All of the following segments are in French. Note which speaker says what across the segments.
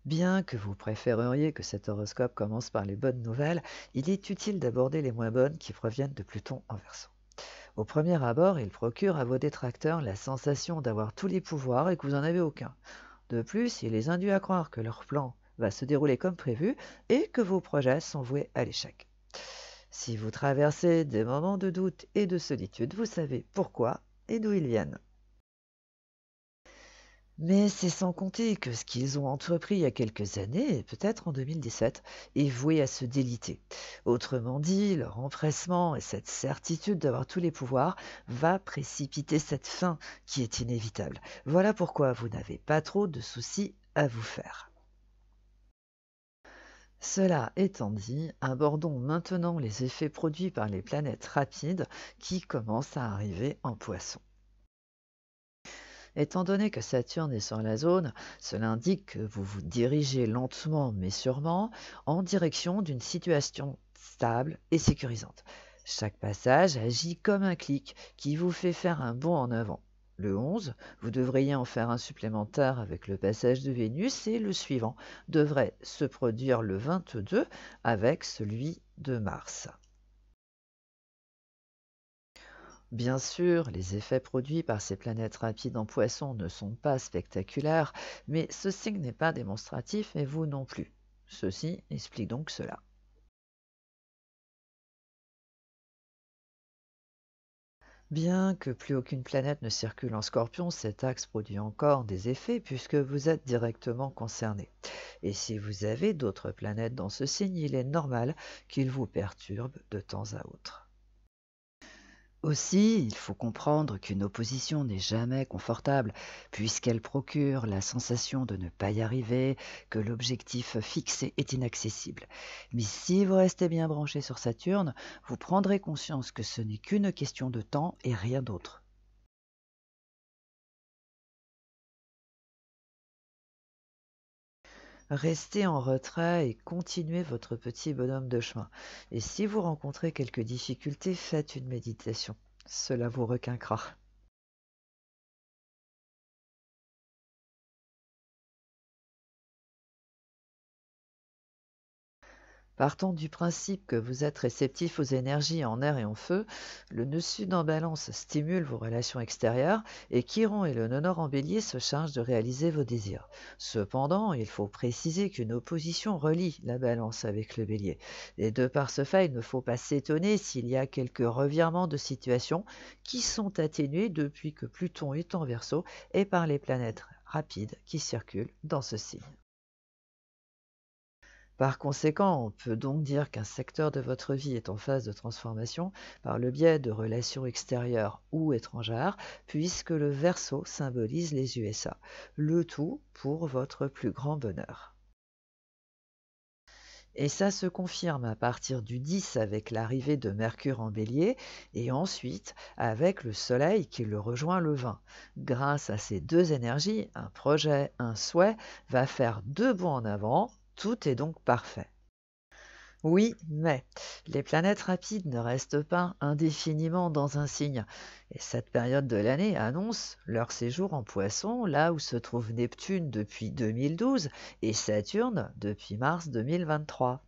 Speaker 1: Bien que vous préféreriez que cet horoscope commence par les bonnes nouvelles, il est utile d'aborder les moins bonnes qui proviennent de Pluton en Verseau. Au premier abord, il procure à vos détracteurs la sensation d'avoir tous les pouvoirs et que vous n'en avez aucun. De plus, il les induit à croire que leur plan va se dérouler comme prévu et que vos projets sont voués à l'échec. Si vous traversez des moments de doute et de solitude, vous savez pourquoi et d'où ils viennent. Mais c'est sans compter que ce qu'ils ont entrepris il y a quelques années, et peut-être en 2017, est voué à se déliter. Autrement dit, leur empressement et cette certitude d'avoir tous les pouvoirs va précipiter cette fin qui est inévitable. Voilà pourquoi vous n'avez pas trop de soucis à vous faire. Cela étant dit, abordons maintenant les effets produits par les planètes rapides qui commencent à arriver en poisson. Étant donné que Saturne est sur la zone, cela indique que vous vous dirigez lentement mais sûrement en direction d'une situation stable et sécurisante. Chaque passage agit comme un clic qui vous fait faire un bond en avant. Le 11, vous devriez en faire un supplémentaire avec le passage de Vénus et le suivant devrait se produire le 22 avec celui de Mars. Bien sûr, les effets produits par ces planètes rapides en poisson ne sont pas spectaculaires, mais ce signe n'est pas démonstratif et vous non plus. Ceci explique donc cela. Bien que plus aucune planète ne circule en Scorpion, cet axe produit encore des effets puisque vous êtes directement concerné. Et si vous avez d'autres planètes dans ce signe, il est normal qu'ils vous perturbent de temps à autre. Aussi, il faut comprendre qu'une opposition n'est jamais confortable, puisqu'elle procure la sensation de ne pas y arriver, que l'objectif fixé est inaccessible. Mais si vous restez bien branché sur Saturne, vous prendrez conscience que ce n'est qu'une question de temps et rien d'autre. Restez en retrait et continuez votre petit bonhomme de chemin. Et si vous rencontrez quelques difficultés, faites une méditation. Cela vous requinquera. Partant du principe que vous êtes réceptif aux énergies en air et en feu, le nœud sud en balance stimule vos relations extérieures et Chiron et le nœud nord en bélier se chargent de réaliser vos désirs. Cependant, il faut préciser qu'une opposition relie la balance avec le bélier. Et de par ce fait, il ne faut pas s'étonner s'il y a quelques revirements de situation qui sont atténués depuis que Pluton est en Verseau et par les planètes rapides qui circulent dans ce signe. Par conséquent, on peut donc dire qu'un secteur de votre vie est en phase de transformation par le biais de relations extérieures ou étrangères, puisque le Verseau symbolise les USA, le tout pour votre plus grand bonheur. Et ça se confirme à partir du 10 avec l'arrivée de Mercure en Bélier et ensuite avec le Soleil qui le rejoint le 20. Grâce à ces deux énergies, un projet, un souhait va faire deux bonds en avant, tout est donc parfait. Oui, mais les planètes rapides ne restent pas indéfiniment dans un signe, et cette période de l'année annonce leur séjour en Poisson, là où se trouve Neptune depuis 2012 et Saturne depuis mars 2023.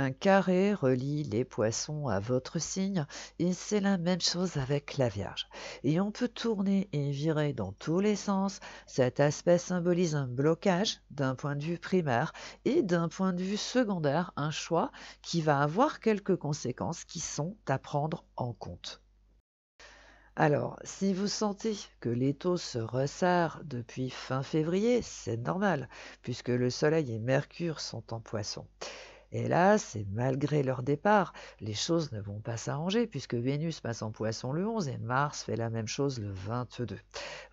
Speaker 1: Un carré relie les poissons à votre signe et c'est la même chose avec la Vierge. Et on peut tourner et virer dans tous les sens. Cet aspect symbolise un blocage d'un point de vue primaire et d'un point de vue secondaire, un choix qui va avoir quelques conséquences qui sont à prendre en compte. Alors, si vous sentez que l'étau se resserre depuis fin février, c'est normal, puisque le Soleil et Mercure sont en Poisson. Hélas, et malgré leur départ, les choses ne vont pas s'arranger puisque Vénus passe en Poisson le 11 et Mars fait la même chose le 22.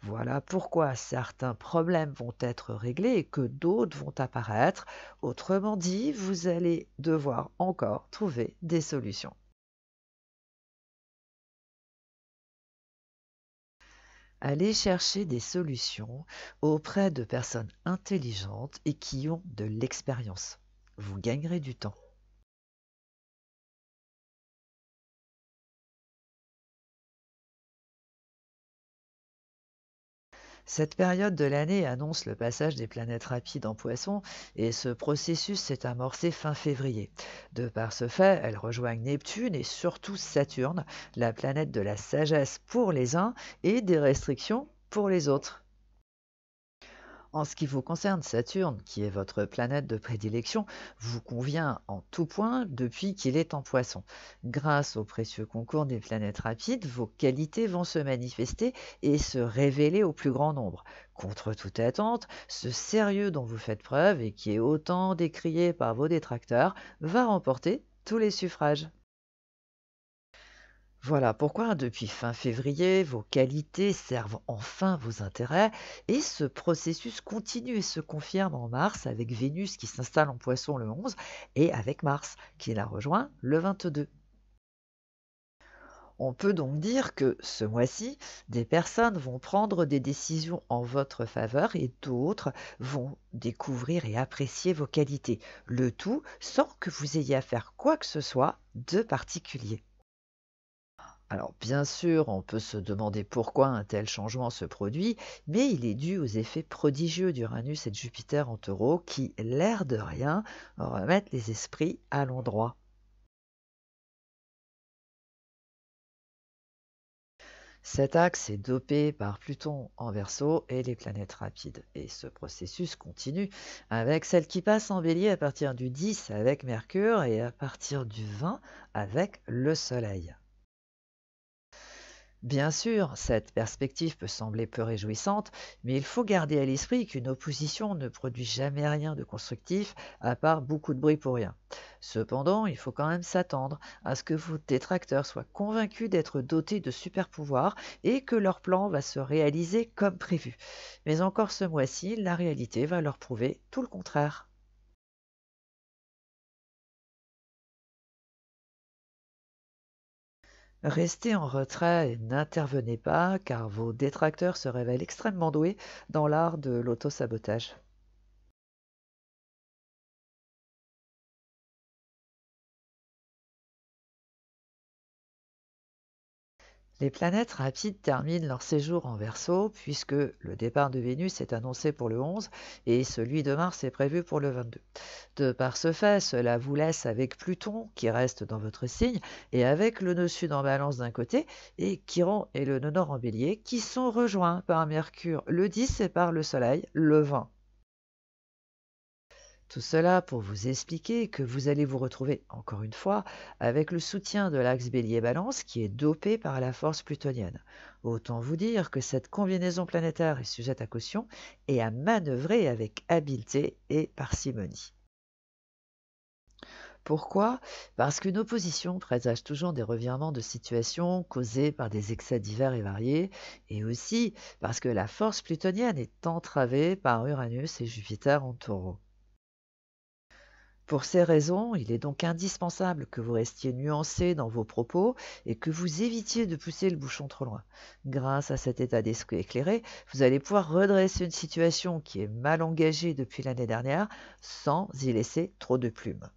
Speaker 1: Voilà pourquoi certains problèmes vont être réglés et que d'autres vont apparaître. Autrement dit, vous allez devoir encore trouver des solutions. Allez chercher des solutions auprès de personnes intelligentes et qui ont de l'expérience. Vous gagnerez du temps. Cette période de l'année annonce le passage des planètes rapides en Poisson et ce processus s'est amorcé fin février. De par ce fait, elles rejoignent Neptune et surtout Saturne, la planète de la sagesse pour les uns et des restrictions pour les autres. En ce qui vous concerne, Saturne, qui est votre planète de prédilection, vous convient en tout point depuis qu'il est en Poisson. Grâce au précieux concours des planètes rapides, vos qualités vont se manifester et se révéler au plus grand nombre. Contre toute attente, ce sérieux dont vous faites preuve et qui est autant décrié par vos détracteurs va remporter tous les suffrages. Voilà pourquoi, depuis fin février, vos qualités servent enfin vos intérêts et ce processus continue et se confirme en mars avec Vénus qui s'installe en Poisson le 11 et avec Mars qui la rejoint le 22. On peut donc dire que ce mois-ci, des personnes vont prendre des décisions en votre faveur et d'autres vont découvrir et apprécier vos qualités, le tout sans que vous ayez à faire quoi que ce soit de particulier. Alors bien sûr, on peut se demander pourquoi un tel changement se produit, mais il est dû aux effets prodigieux d'Uranus et de Jupiter en taureau qui, l'air de rien, remettent les esprits à l'endroit. Cet axe est dopé par Pluton en Verseau et les planètes rapides. Et ce processus continue avec celle qui passe en Bélier à partir du 10 avec Mercure et à partir du 20 avec le Soleil. Bien sûr, cette perspective peut sembler peu réjouissante, mais il faut garder à l'esprit qu'une opposition ne produit jamais rien de constructif, à part beaucoup de bruit pour rien. Cependant, il faut quand même s'attendre à ce que vos détracteurs soient convaincus d'être dotés de super pouvoirs et que leur plan va se réaliser comme prévu. Mais encore ce mois-ci, la réalité va leur prouver tout le contraire. Restez en retrait et n'intervenez pas car vos détracteurs se révèlent extrêmement doués dans l'art de l'autosabotage. Les planètes rapides terminent leur séjour en Verseau puisque le départ de Vénus est annoncé pour le 11 et celui de Mars est prévu pour le 22. De par ce fait, cela vous laisse avec Pluton qui reste dans votre signe et avec le nœud sud en Balance d'un côté et Chiron et le nœud nord en Bélier qui sont rejoints par Mercure le 10 et par le Soleil le 20. Tout cela pour vous expliquer que vous allez vous retrouver, encore une fois, avec le soutien de l'axe Bélier-Balance qui est dopé par la force plutonienne. Autant vous dire que cette combinaison planétaire est sujette à caution et à manœuvrer avec habileté et parcimonie. Pourquoi? Parce qu'une opposition présage toujours des revirements de situation causés par des excès divers et variés, et aussi parce que la force plutonienne est entravée par Uranus et Jupiter en taureau. Pour ces raisons, il est donc indispensable que vous restiez nuancé dans vos propos et que vous évitiez de pousser le bouchon trop loin. Grâce à cet état d'esprit éclairé, vous allez pouvoir redresser une situation qui est mal engagée depuis l'année dernière sans y laisser trop de plumes.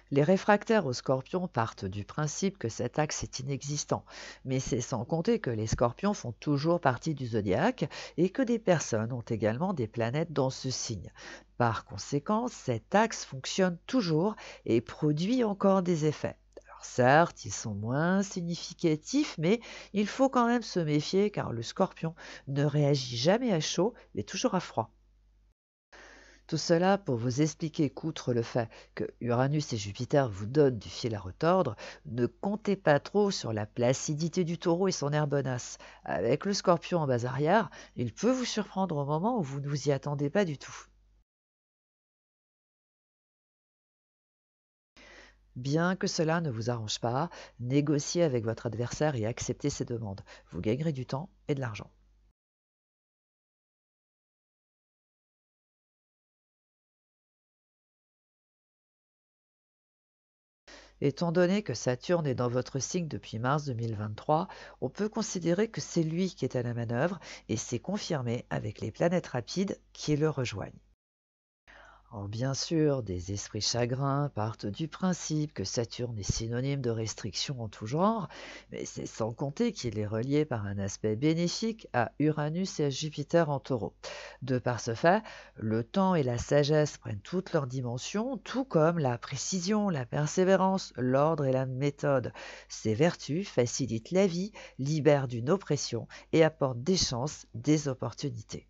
Speaker 1: Les réfractaires aux scorpions partent du principe que cet axe est inexistant, mais c'est sans compter que les scorpions font toujours partie du zodiaque et que des personnes ont également des planètes dans ce signe. Par conséquent, cet axe fonctionne toujours et produit encore des effets. Alors certes, ils sont moins significatifs, mais il faut quand même se méfier car le scorpion ne réagit jamais à chaud, mais toujours à froid. Tout cela pour vous expliquer qu'outre le fait que Uranus et Jupiter vous donnent du fil à retordre, ne comptez pas trop sur la placidité du taureau et son air bonasse. Avec le scorpion en base arrière, il peut vous surprendre au moment où vous ne vous y attendez pas du tout. Bien que cela ne vous arrange pas, négociez avec votre adversaire et acceptez ses demandes. Vous gagnerez du temps et de l'argent. Étant donné que Saturne est dans votre signe depuis mars 2023, on peut considérer que c'est lui qui est à la manœuvre et c'est confirmé avec les planètes rapides qui le rejoignent. Or, bien sûr, des esprits chagrins partent du principe que Saturne est synonyme de restrictions en tout genre, mais c'est sans compter qu'il est relié par un aspect bénéfique à Uranus et à Jupiter en taureau. De par ce fait, le temps et la sagesse prennent toutes leurs dimensions, tout comme la précision, la persévérance, l'ordre et la méthode. Ces vertus facilitent la vie, libèrent d'une oppression et apportent des chances, des opportunités.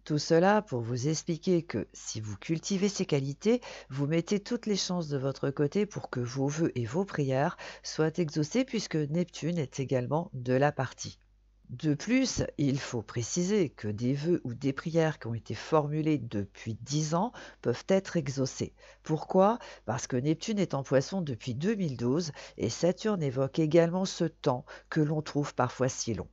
Speaker 1: Tout cela pour vous expliquer que si vous cultivez ces qualités, vous mettez toutes les chances de votre côté pour que vos vœux et vos prières soient exaucés puisque Neptune est également de la partie. De plus, il faut préciser que des vœux ou des prières qui ont été formulés depuis 10 ans peuvent être exaucés. Pourquoi? Parce que Neptune est en poisson depuis 2012 et Saturne évoque également ce temps que l'on trouve parfois si long.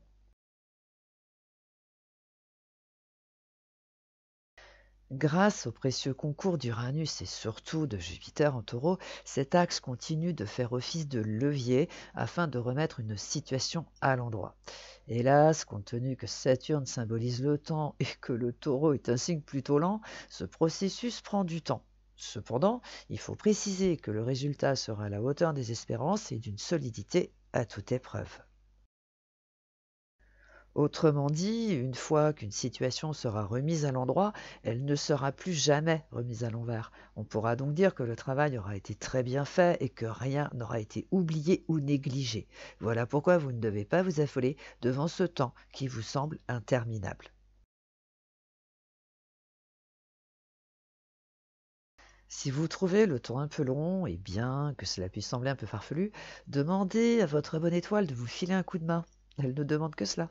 Speaker 1: Grâce au précieux concours d'Uranus et surtout de Jupiter en taureau, cet axe continue de faire office de levier afin de remettre une situation à l'endroit. Hélas, compte tenu que Saturne symbolise le temps et que le taureau est un signe plutôt lent, ce processus prend du temps. Cependant, il faut préciser que le résultat sera à la hauteur des espérances et d'une solidité à toute épreuve. Autrement dit, une fois qu'une situation sera remise à l'endroit, elle ne sera plus jamais remise à l'envers. On pourra donc dire que le travail aura été très bien fait et que rien n'aura été oublié ou négligé. Voilà pourquoi vous ne devez pas vous affoler devant ce temps qui vous semble interminable. Si vous trouvez le temps un peu long, et bien que cela puisse sembler un peu farfelu, demandez à votre bonne étoile de vous filer un coup de main. Elle ne demande que cela.